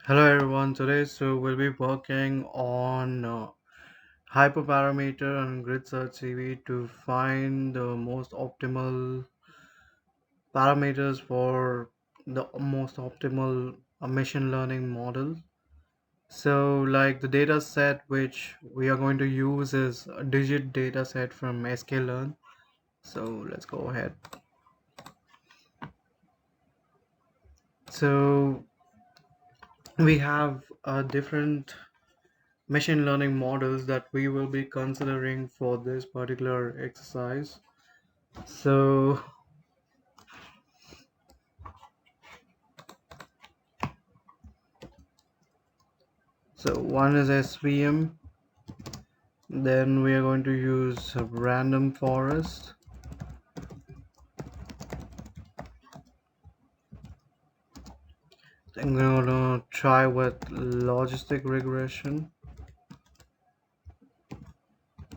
Hello everyone. Today, we'll be working on HyperParameter and GridSearchCV to find the most optimal parameters for the most optimal machine learning model. So, like the data set which we are going to use is a digit data set from Sklearn. So, let's go ahead. So, we have different machine learning models that we will be considering for this particular exercise. So, one is SVM, then we are going to use a random forest, I'm going to try with logistic regression,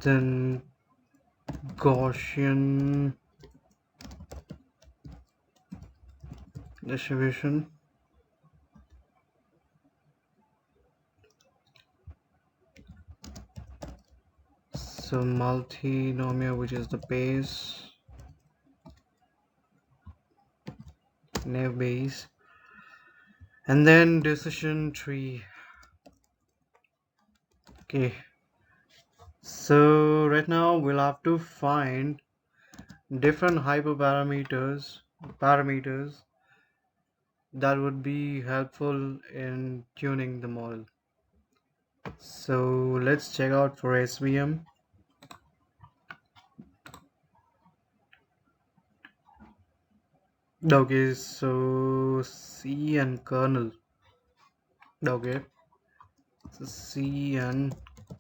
then Gaussian distribution, so multinomial, which is the base, naive base, and then decision tree. Okay, so right now we'll have to find different parameters that would be helpful in tuning the model. So let's check out for SVM. Okay, so C and kernel. Okay, so C and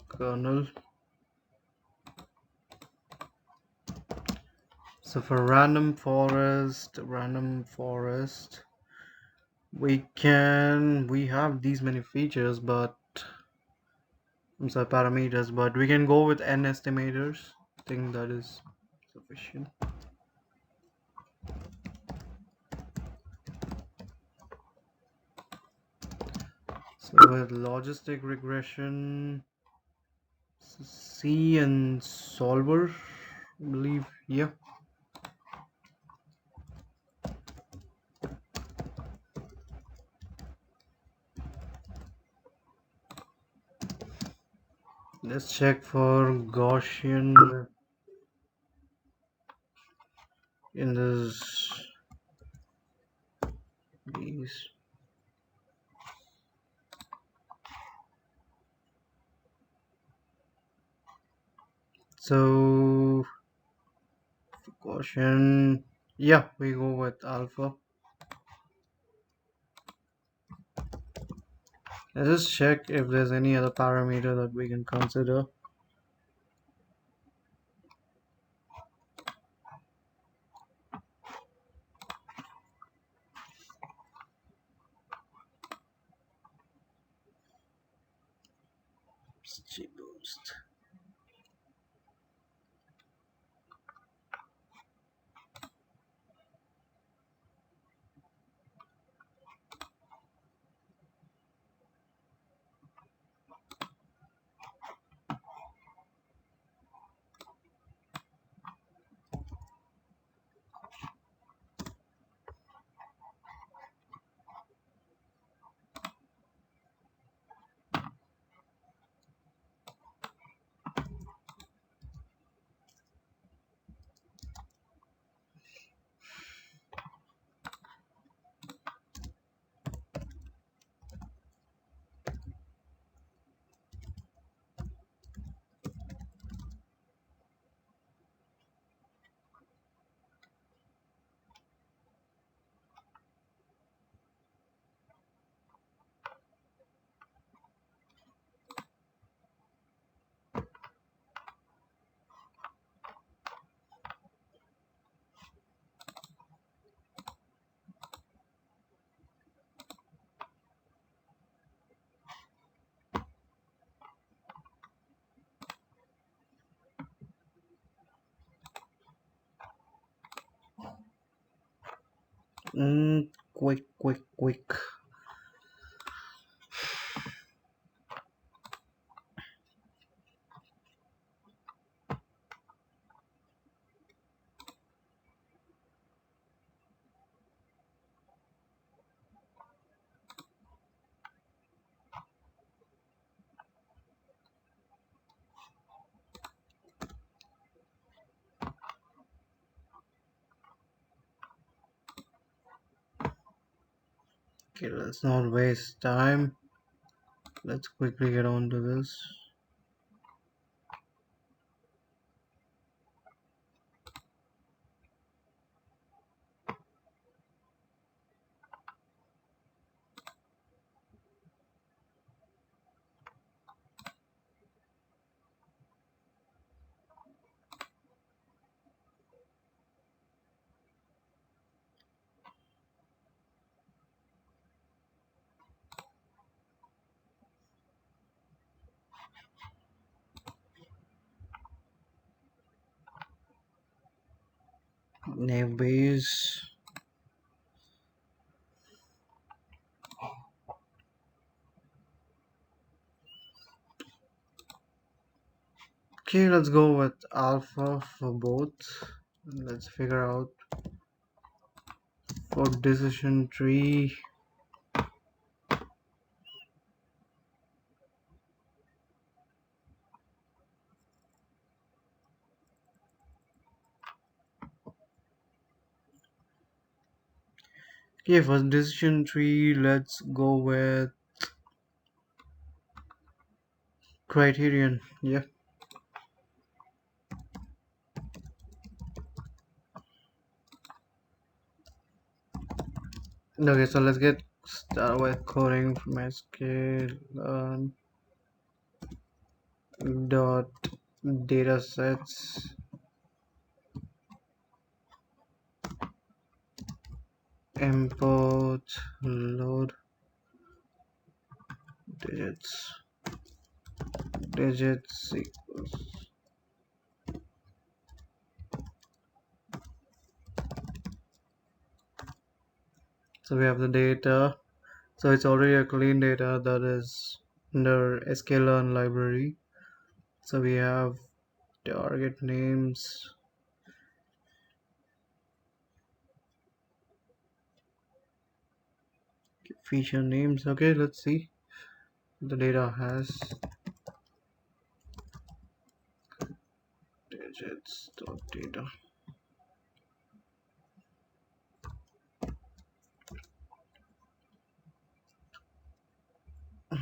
kernel. So for random forest, we have these many features, but I'm sorry, parameters, but we can go with n estimators. I think that is sufficient. So with logistic regression, C and solver, I believe, yeah. Let's check for Gaussian in this these. So Gaussian, yeah, we go with alpha. Let's just check if there's any other parameter that we can consider. Boost. Quick. Okay, let's not waste time. Let's quickly get on to this. Name base. Okay, let's go with alpha for both. Let's figure out for decision tree. Okay, for decision tree, let's go with criterion. Yeah. Okay, so let's get started with coding from Sklearn dot datasets import load digits equals. So we have the data. So it's already a clean data that is under Sklearn library. So we have target names, feature names. Okay, let's see. The data has digits dot data.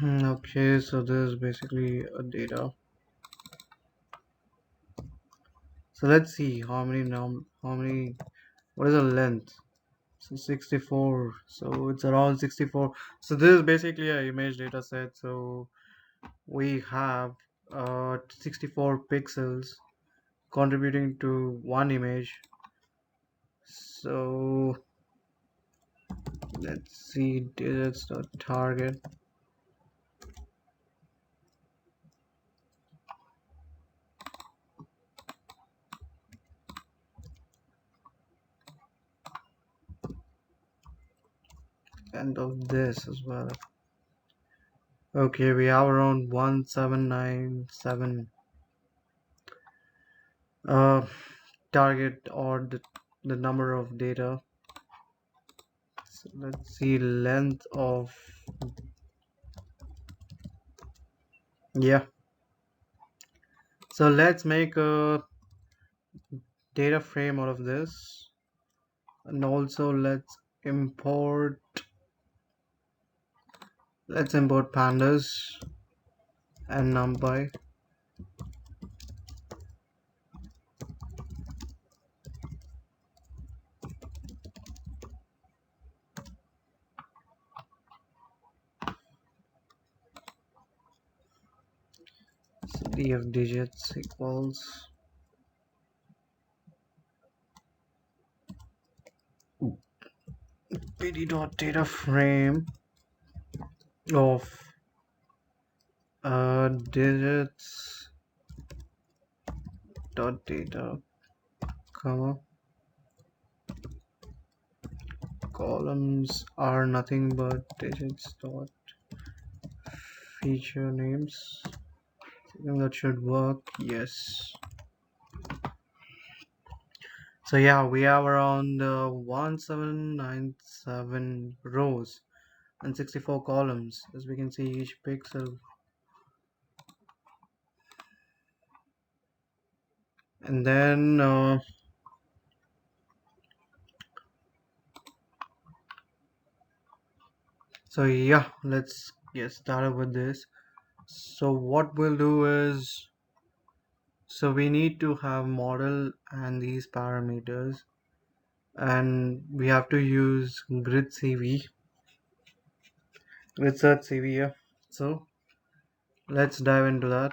Okay, so this is basically a data. So let's see what is the length? So 64. So it's around 64. So this is basically an image data set. So we have 64 pixels contributing to one image. So let's see digits dot target. End of this as well. Okay, we have around 1797 uh target or the number of data. So let's see length of, yeah. So let's make a data frame out of this, and also import let's import pandas and numpy. So df digits equals pd dot data frame of digits dot data comma columns are nothing but digits dot feature names. I think that should work. Yes. So yeah, we have around 1797 rows and 64 columns. As we can see, each pixel, and then So yeah, let's get started with this. So what we'll do is, so we need to have model and these parameters, and we have to use GridSearchCV. Yeah. So let's dive into that.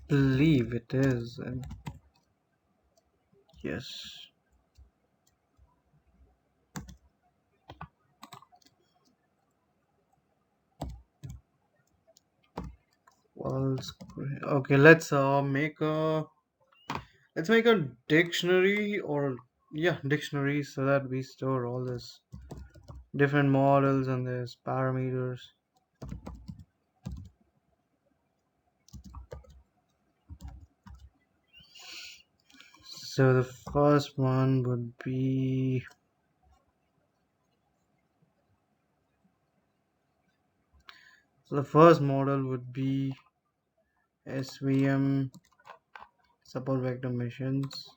Believe it is, and yes. Well, okay. Let's make a dictionary, or yeah, dictionary, so that we store all this different models and there's parameters. So the first one would be, so the first model would be SVM, support vector missions.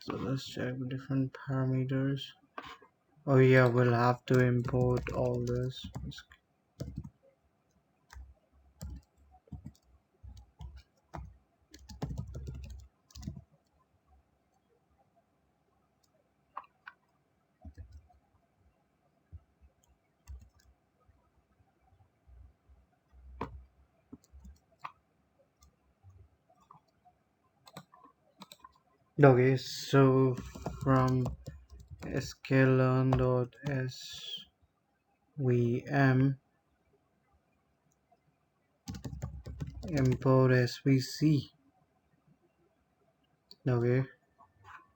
So let's check different parameters. Oh yeah, we'll have to import all this. Okay, so from sklearn.svm import svc. Okay,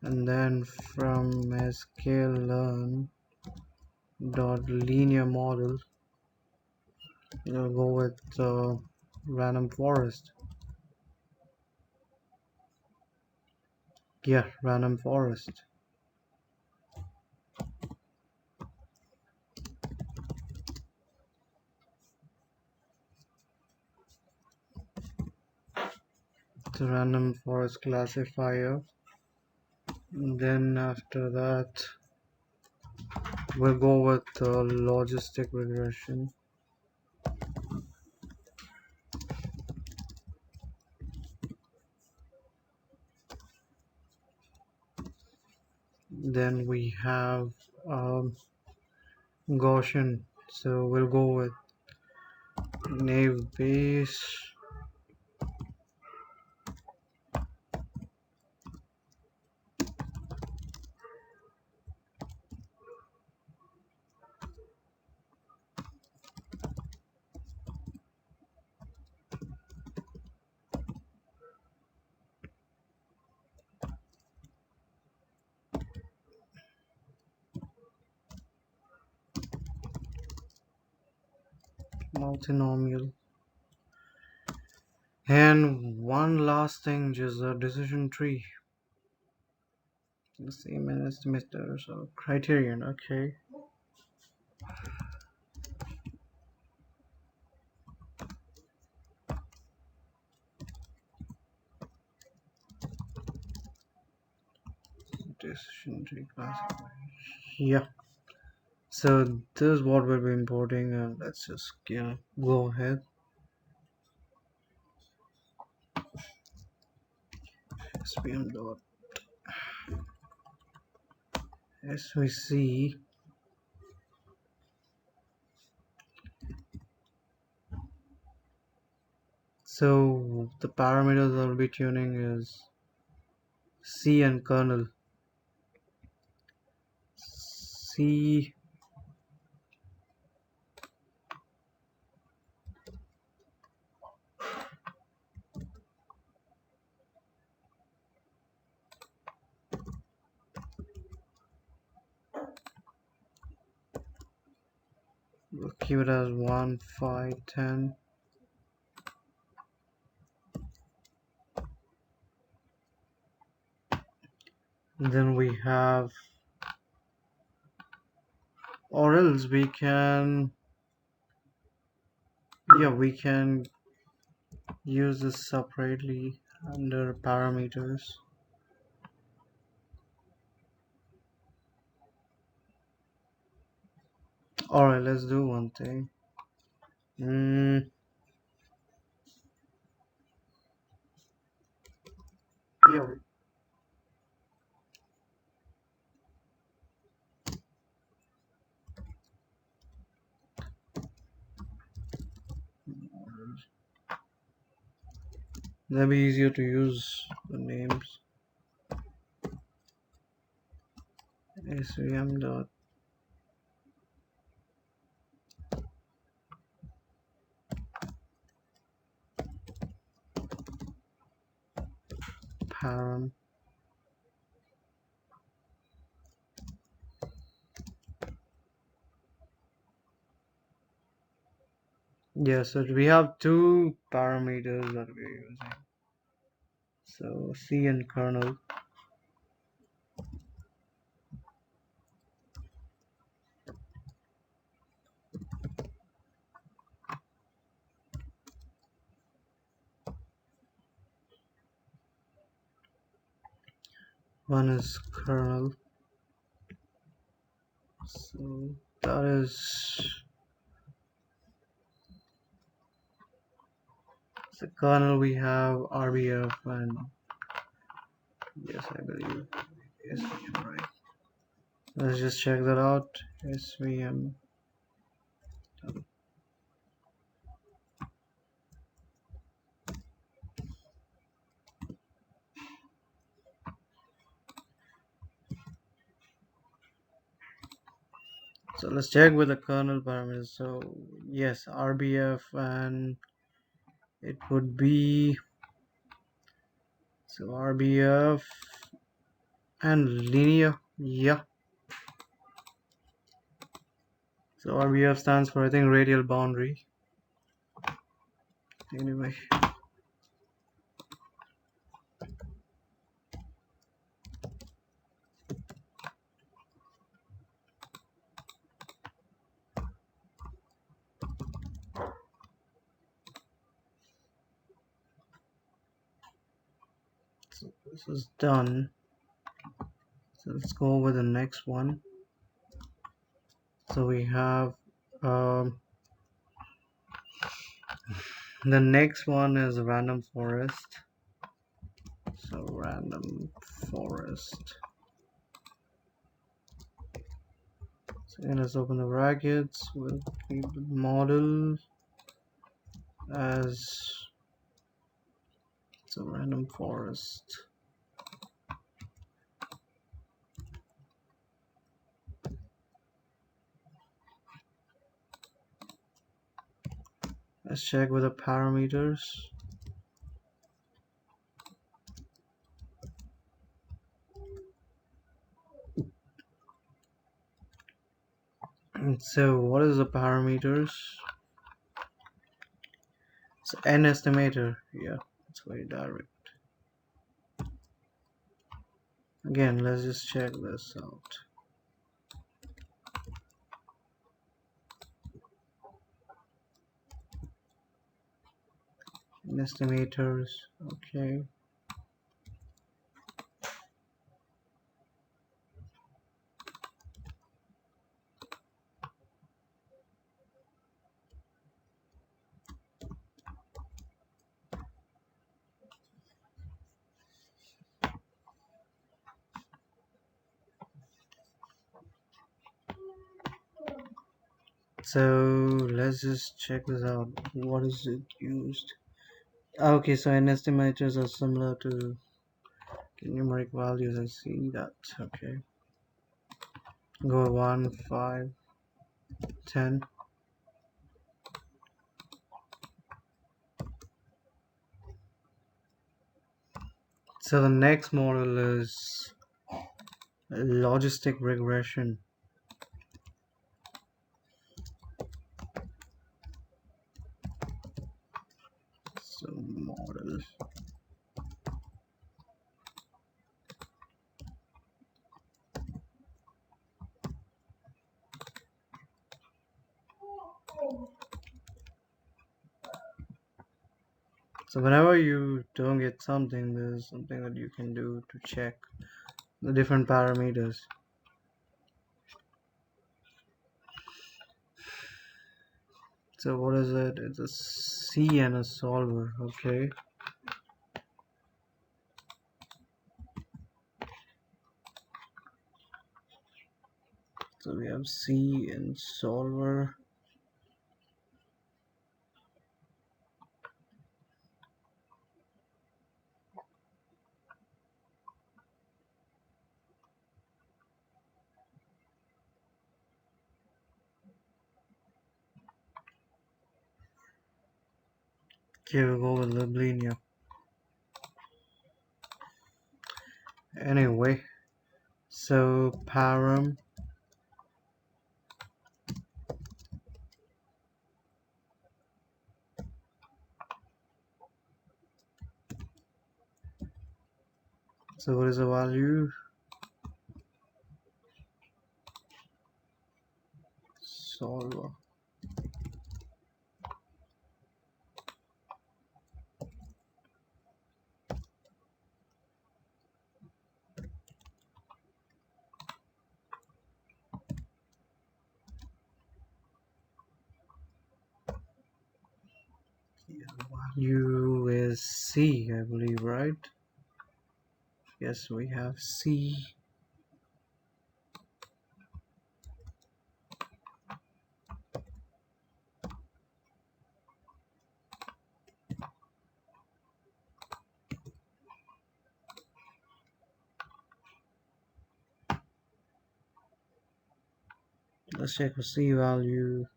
and then from sklearn dot linear model, we'll go with random forest. Yeah, random forest. The random forest classifier. And then after that, we'll go with logistic regression. Then we have Gaussian. So we'll go with naive Bayes. Multinomial. And one last thing, just a decision tree. The same as estimators or criterion. Okay. Decision tree classifier. Yeah. So this is what we'll be importing, and let's just go ahead. SPM dot SVC. So the parameters I'll be tuning is C and kernel. C, We'll keep it as 1, 5, 10. And then we have, or else we can, yeah, we can use this separately under parameters. Alright, let's do one thing. Yeah, that'd be easier to use the names. svm dot param. Yes, so we have two parameters that we're using. So C and kernel. One is kernel. So that is the kernel. We have RBF and yes, I believe SVM, right? Let's just check that out. SVM. So let's check with the kernel parameters. So yes, RBF, and it would be, so RBF and linear. Yeah. So RBF stands for, I think, radial boundary. Anyway. So this is done. So let's go over the next one. So we have the next one is random forest. So random forest. So again, let's open the brackets. We'll keep the model as, so random forest. Let's check with the parameters. So what is the parameters? It's n estimator. Yeah, it's very direct. Again, let's just check this out. N estimators. Okay. So let's just check this out. What is it used? Okay, so n estimators are similar to numeric values. I see that. Okay. Go 1, 5, 10. So the next model is logistic regression. level. So whenever you don't get something, there's something that you can do to check the different parameters. So what is it? It's a C and a solver. Okay. So we have C and solver. Okay, we'll go with linear. Anyway, so param. So what is the value? Solver. Value is C, I believe, right? Yes, we have C. Let's check the C value.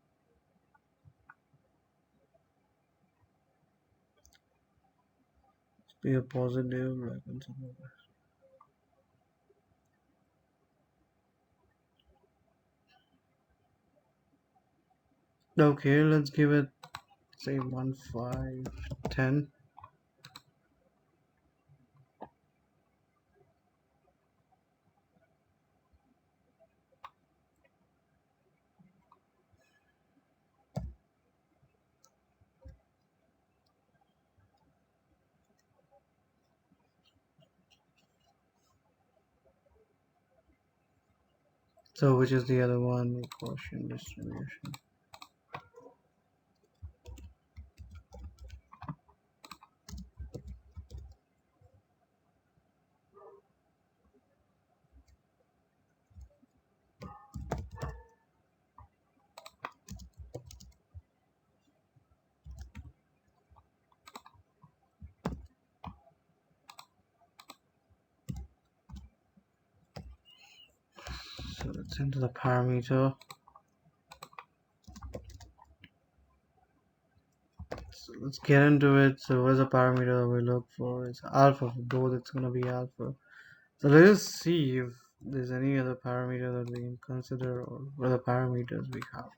Be a positive, like and something like that. Okay, let's give it say 1, 5, 10. So which is the other one? Quotient distribution. So let's enter the parameter. So let's get into it. So where's the parameter that we look for? It's alpha for both. It's gonna be alpha. So let's see if there's any other parameter that we can consider or what other parameters we have.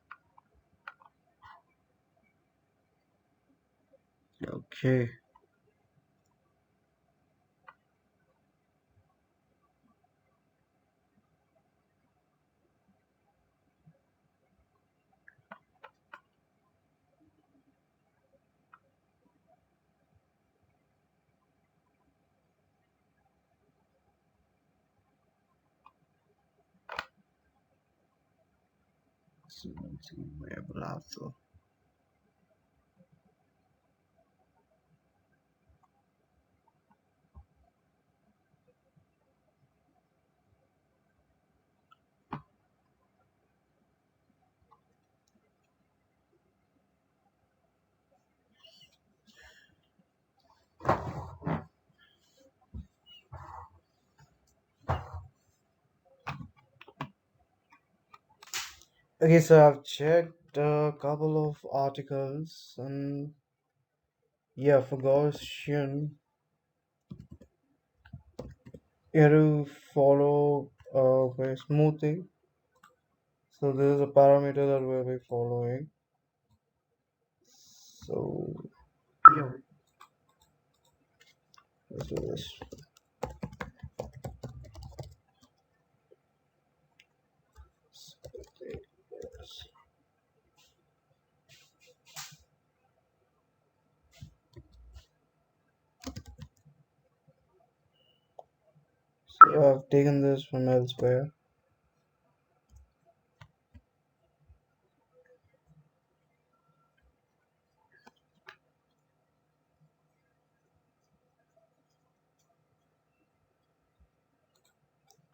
Okay. So let's see variable alpha. Okay, so I've checked a couple of articles and yeah, for Gaussian, you have to follow very smoothly. So this is a parameter that we'll be following. So yeah, Let's do this. So I've taken this from elsewhere.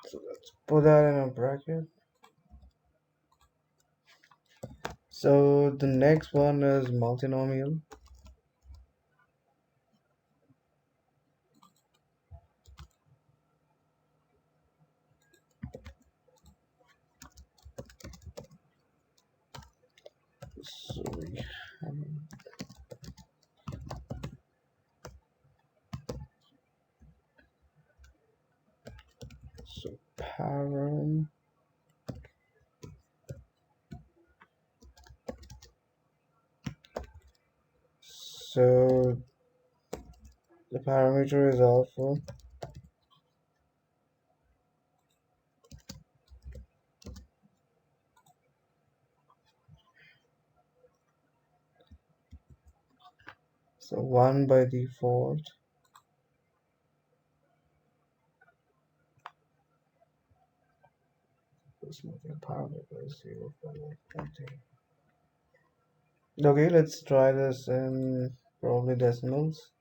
So let's put that in a bracket. So the next one is multinomial. So we have so param. So the parameter is alpha. So 1 by default. This parameter is 0 for 20. Okay, let's try this in probably decimals.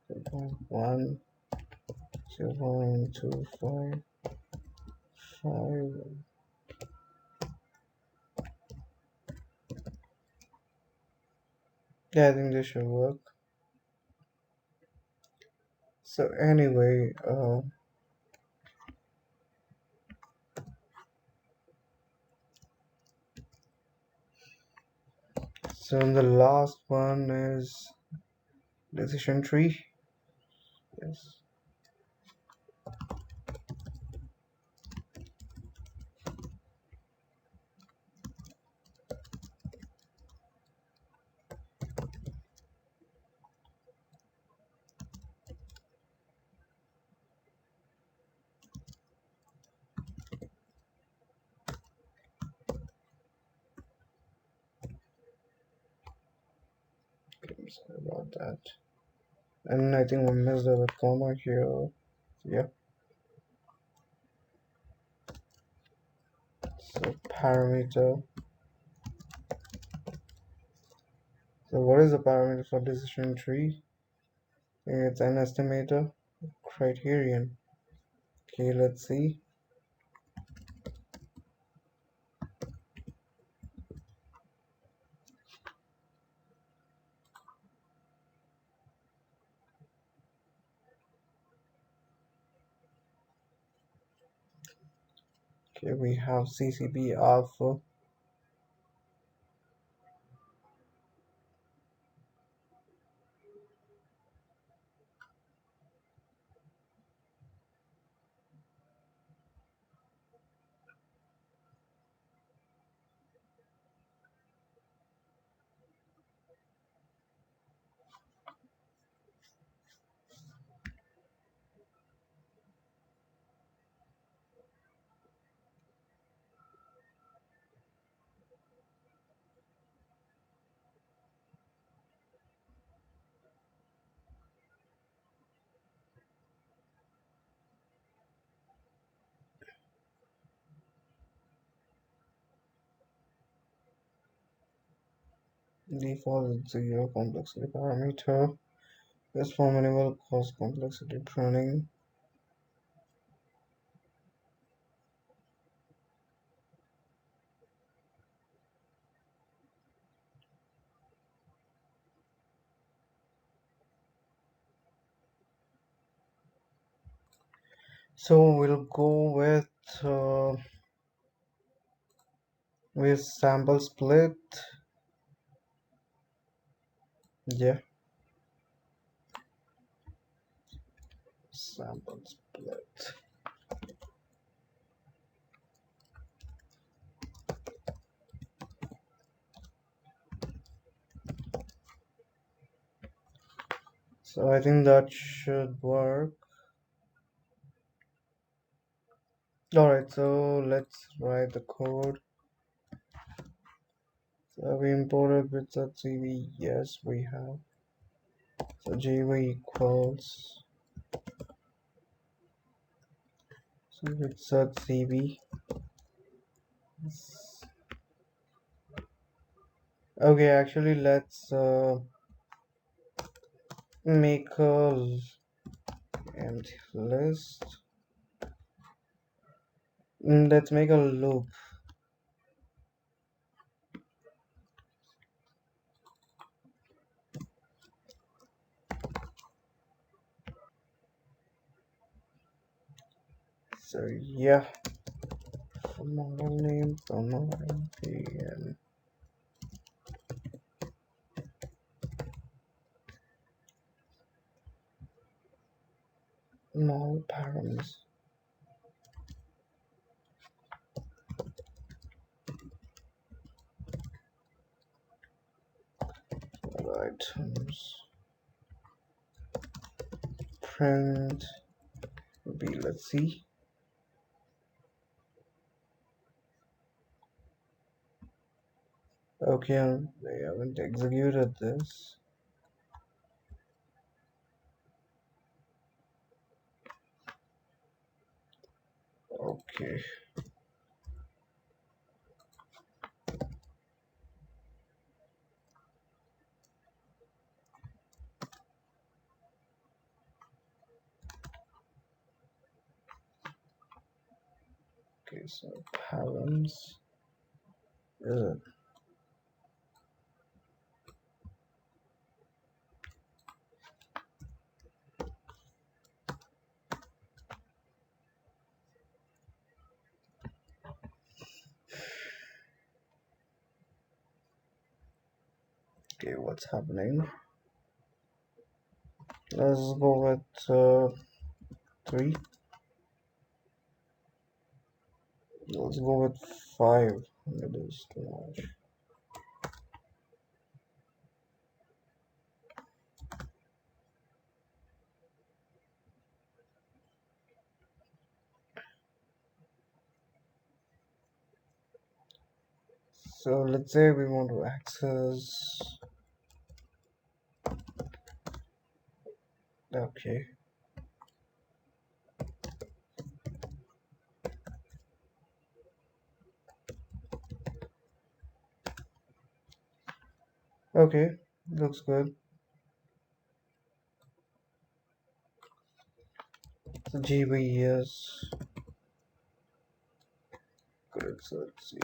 0.1, 0.255. Yeah, I think this should work. So anyway, so the last one is decision tree. Yes. Okay, I'm sorry about that. And I think we missed the comma here. Yeah. So parameter. So what is the parameter for decision tree? It's an estimator criterion. Okay, let's see. Okay, we have CCB alpha. Default is 0 complexity parameter. This formula will cause complexity pruning. So we'll go with sample split. Yeah, sample split. So I think that should work. Alright, so let's write the code. So we imported GridSearchCV. Yes, we have. So GV equals so GridSearchCV. Okay, actually, let's make a empty list. Let's make a loop. So yeah, model name, and model params. Items print would be, let's see. Okay, they haven't executed this. Okay, okay, so params is it? Okay, what's happening? Let's go with 3. Let's go with 5. It is too much. So let's say we want to access. Okay. Okay, looks good. So GBS. Good, so let's see.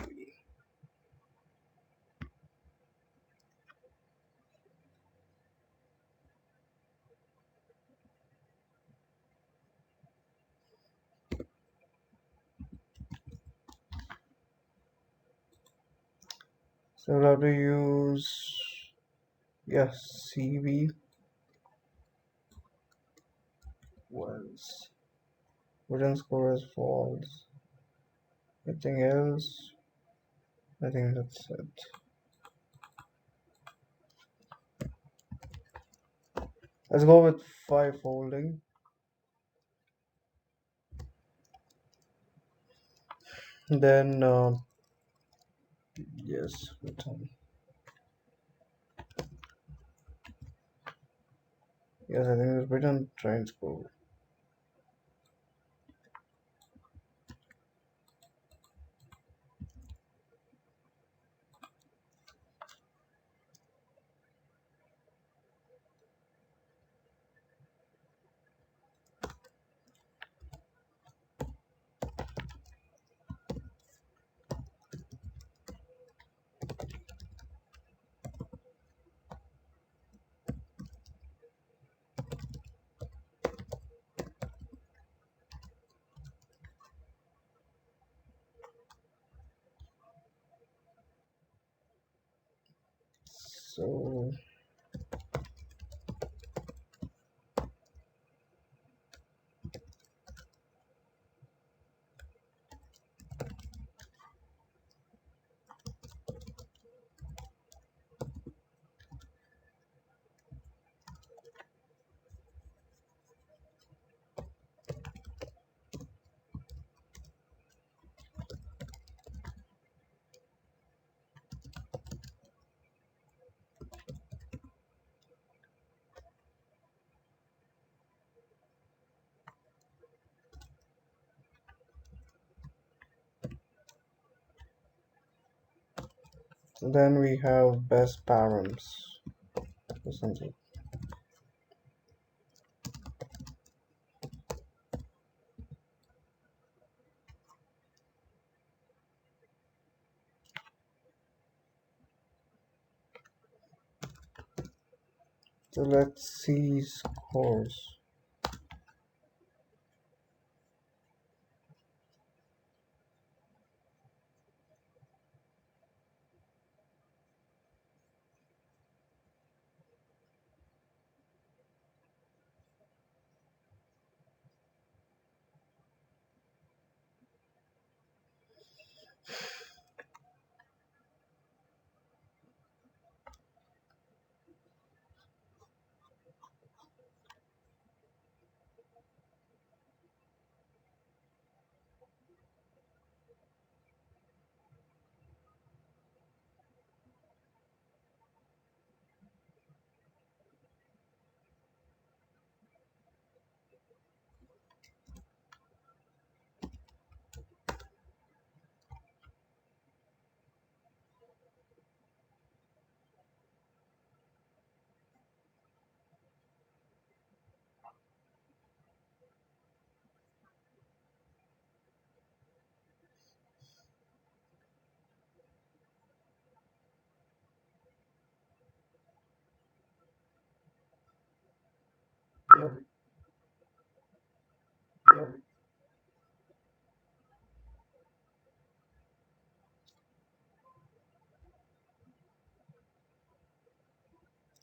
So we'll have to use, yes, CV was written score is false. Anything else? I think that's it. Let's go with 5 folding. Then yes, return. Yes, I think it's return transport. So So then we have best params or something. So let's see scores.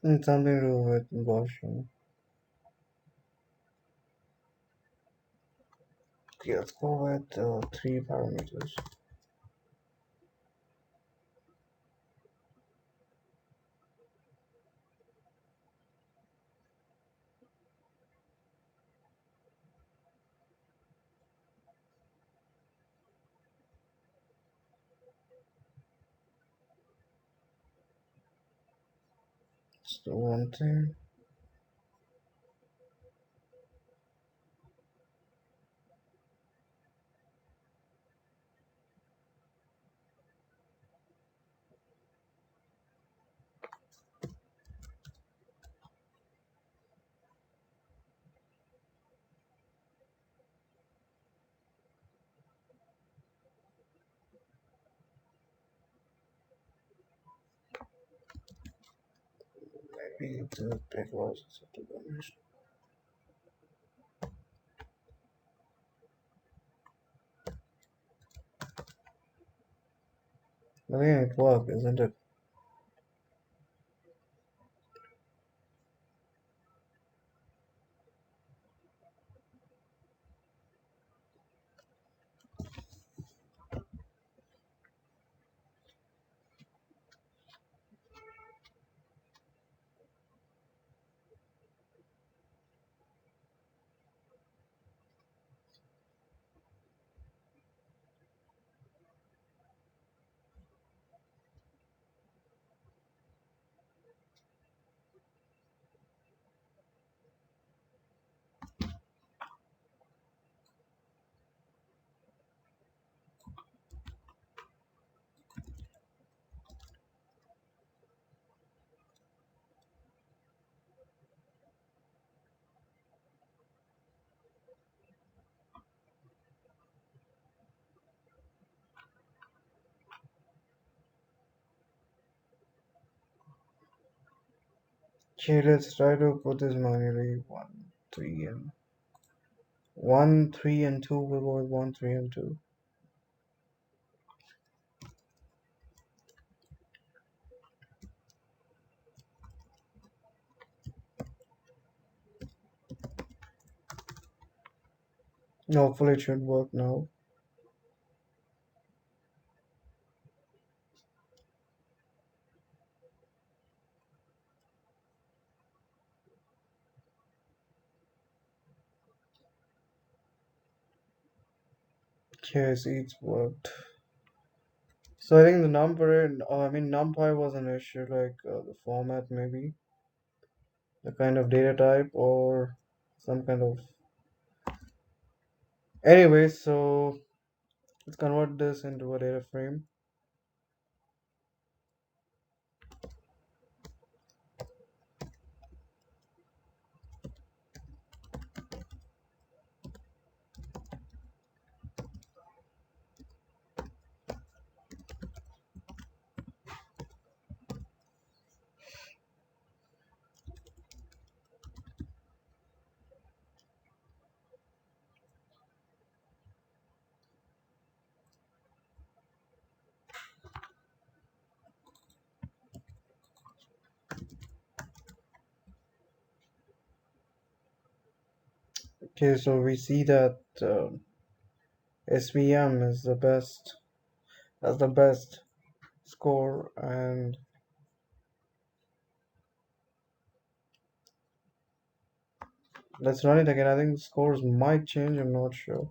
And something to do with Gaussian. Okay, let's go with three parameters. That's the one thing. Maybe the big was something. I think it worked, isn't it? Okay, let's try to put this manually. 1, 3, and 2. We'll go with 1, 3, and 2. Hopefully, it should work now. Okay, I see it's worked. So I think the NumPy was an issue, like the format maybe, the kind of data type, or some kind of. Anyway, so let's convert this into a data frame. Okay, so we see that SVM is the best, has the best score, and let's run it again. I think the scores might change, I'm not sure.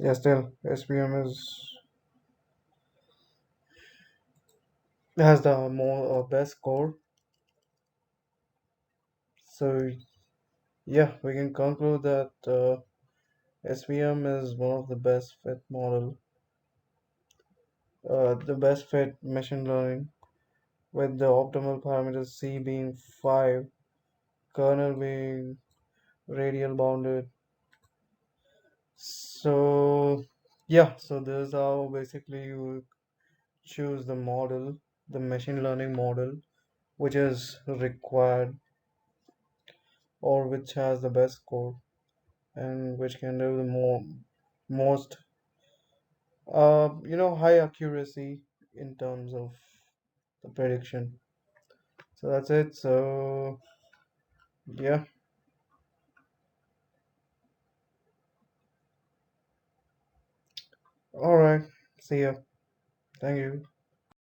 Yeah, still, SVM has the more best score. So yeah, we can conclude that SVM is one of the best fit model, the best fit machine learning, with the optimal parameters C being 5, kernel being radial bounded. So yeah, so this is how basically you choose the model, the machine learning model, which is required or which has the best score and which can do the most high accuracy in terms of the prediction. So that's it. So yeah, all right. See ya. Thank you.